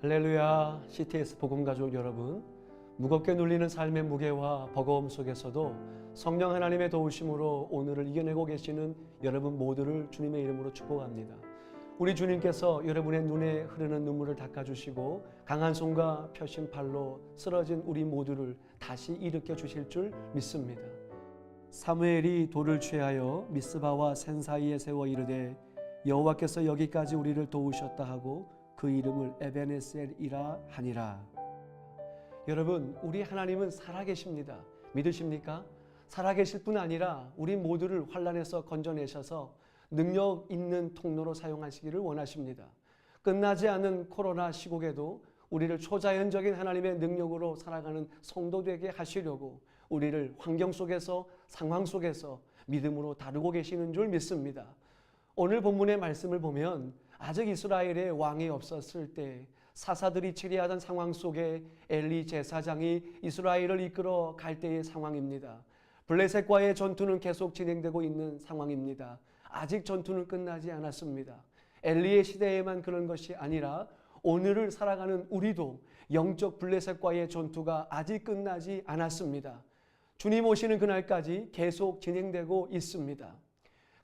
할렐루야. CTS 복음가족 여러분, 무겁게 눌리는 삶의 무게와 버거움 속에서도 성령 하나님의 도우심으로 오늘을 이겨내고 계시는 여러분 모두를 주님의 이름으로 축복합니다. 우리 주님께서 여러분의 눈에 흐르는 눈물을 닦아주시고 강한 손과 펴신 팔로 쓰러진 우리 모두를 다시 일으켜 주실 줄 믿습니다. 사무엘이 돌을 취하여 미스바와 센 사이에 세워 이르되 여호와께서 여기까지 우리를 도우셨다 하고 그 이름을 에베네셀이라 하니라. 여러분, 우리 하나님은 살아계십니다. 믿으십니까? 살아계실 뿐 아니라 우리 모두를 환난에서 건져내셔서 능력 있는 통로로 사용하시기를 원하십니다. 끝나지 않은 코로나 시국에도 우리를 초자연적인 하나님의 능력으로 살아가는 성도 되게 하시려고 우리를 환경 속에서, 상황 속에서 믿음으로 다루고 계시는 줄 믿습니다. 오늘 본문의 말씀을 보면 아직 이스라엘에 왕이 없었을 때 사사들이 치리하던 상황 속에 엘리 제사장이 이스라엘을 이끌어 갈 때의 상황입니다. 블레셋과의 전투는 계속 진행되고 있는 상황입니다. 아직 전투는 끝나지 않았습니다. 엘리의 시대에만 그런 것이 아니라 오늘을 살아가는 우리도 영적 블레셋과의 전투가 아직 끝나지 않았습니다. 주님 오시는 그날까지 계속 진행되고 있습니다.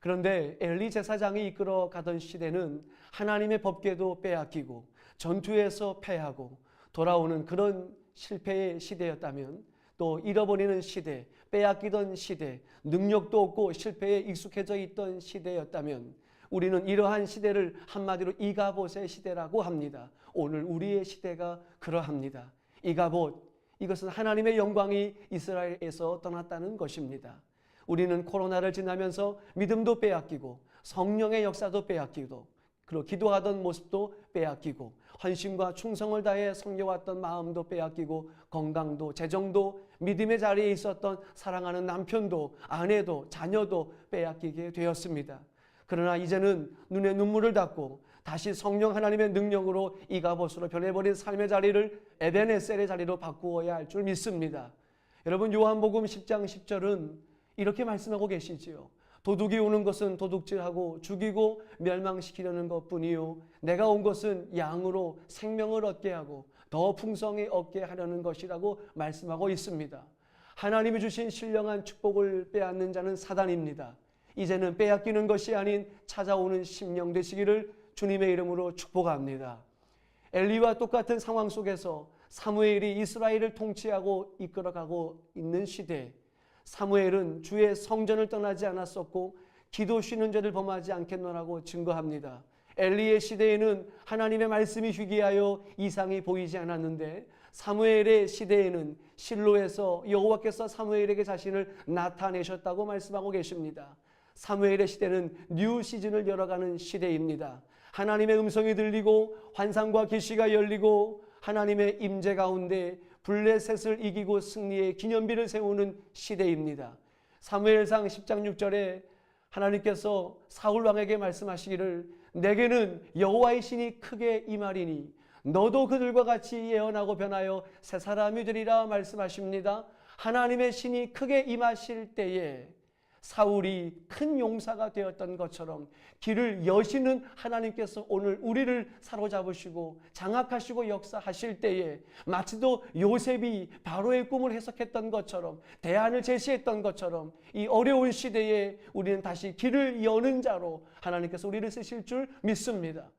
그런데 엘리 제사장이 이끌어 가던 시대는 하나님의 법궤도 빼앗기고 전투에서 패하고 돌아오는 그런 실패의 시대였다면, 또 잃어버리는 시대, 빼앗기던 시대, 능력도 없고 실패에 익숙해져 있던 시대였다면 우리는 이러한 시대를 한마디로 이가봇의 시대라고 합니다. 오늘 우리의 시대가 그러합니다. 이가봇, 이것은 하나님의 영광이 이스라엘에서 떠났다는 것입니다. 우리는 코로나를 지나면서 믿음도 빼앗기고 성령의 역사도 빼앗기고 그리고 기도하던 모습도 빼앗기고 헌신과 충성을 다해 섬겨왔던 마음도 빼앗기고 건강도 재정도 믿음의 자리에 있었던 사랑하는 남편도 아내도 자녀도 빼앗기게 되었습니다. 그러나 이제는 눈에 눈물을 닦고 다시 성령 하나님의 능력으로 이가봇으로 변해버린 삶의 자리를 에베네셀의 자리로 바꾸어야 할 줄 믿습니다. 여러분, 요한복음 10장 10절은 이렇게 말씀하고 계시지요. 도둑이 오는 것은 도둑질하고 죽이고 멸망시키려는 것뿐이요 내가 온 것은 양으로 생명을 얻게 하고 더 풍성히 얻게 하려는 것이라고 말씀하고 있습니다. 하나님이 주신 신령한 축복을 빼앗는 자는 사단입니다. 이제는 빼앗기는 것이 아닌 찾아오는 심령 되시기를 주님의 이름으로 축복합니다. 엘리와 똑같은 상황 속에서 사무엘이 이스라엘을 통치하고 이끌어가고 있는 시대, 사무엘은 주의 성전을 떠나지 않았었고 기도 쉬는 죄를 범하지 않겠노라고 증거합니다. 엘리의 시대에는 하나님의 말씀이 희귀하여 이상이 보이지 않았는데 사무엘의 시대에는 실로에서 여호와께서 사무엘에게 자신을 나타내셨다고 말씀하고 계십니다. 사무엘의 시대는 뉴 시즌을 열어가는 시대입니다. 하나님의 음성이 들리고 환상과 계시가 열리고 하나님의 임재 가운데 블레셋을 이기고 승리의 기념비를 세우는 시대입니다. 사무엘상 10장 6절에 하나님께서 사울 왕에게 말씀하시기를 내게는 여호와의 신이 크게 임하리니 너도 그들과 같이 예언하고 변하여 새 사람이 되리라 말씀하십니다. 하나님의 신이 크게 임하실 때에 사울이 큰 용사가 되었던 것처럼 길을 여시는 하나님께서 오늘 우리를 사로잡으시고 장악하시고 역사하실 때에 마치도 요셉이 바로의 꿈을 해석했던 것처럼 대안을 제시했던 것처럼 이 어려운 시대에 우리는 다시 길을 여는 자로 하나님께서 우리를 쓰실 줄 믿습니다.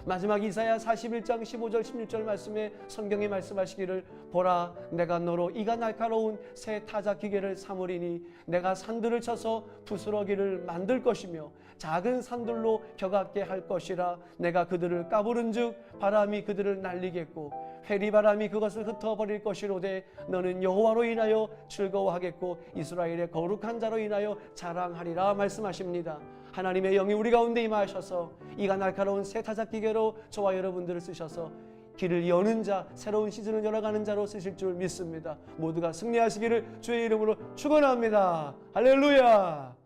마지막 이사야 41장 15절 16절 말씀에 성경이 말씀하시기를 보라 내가 너로 이가 날카로운 새 타작 기계를 삼으리니 내가 산들을 쳐서 부스러기를 만들 것이며 작은 산들로 벼같게 할 것이라 내가 그들을 까부른즉 바람이 그들을 날리겠고 회리바람이 그것을 흩어버릴 것이로되 너는 여호와로 인하여 즐거워하겠고 이스라엘의 거룩한 자로 인하여 자랑하리라 말씀하십니다. 하나님의 영이 우리 가운데 임하셔서 이가 날카로운 새 타작 기계로 저와 여러분들을 쓰셔서 길을 여는 자, 새로운 시즌을 열어가는 자로 쓰실 줄 믿습니다. 모두가 승리하시기를 주의 이름으로 축원합니다. 할렐루야.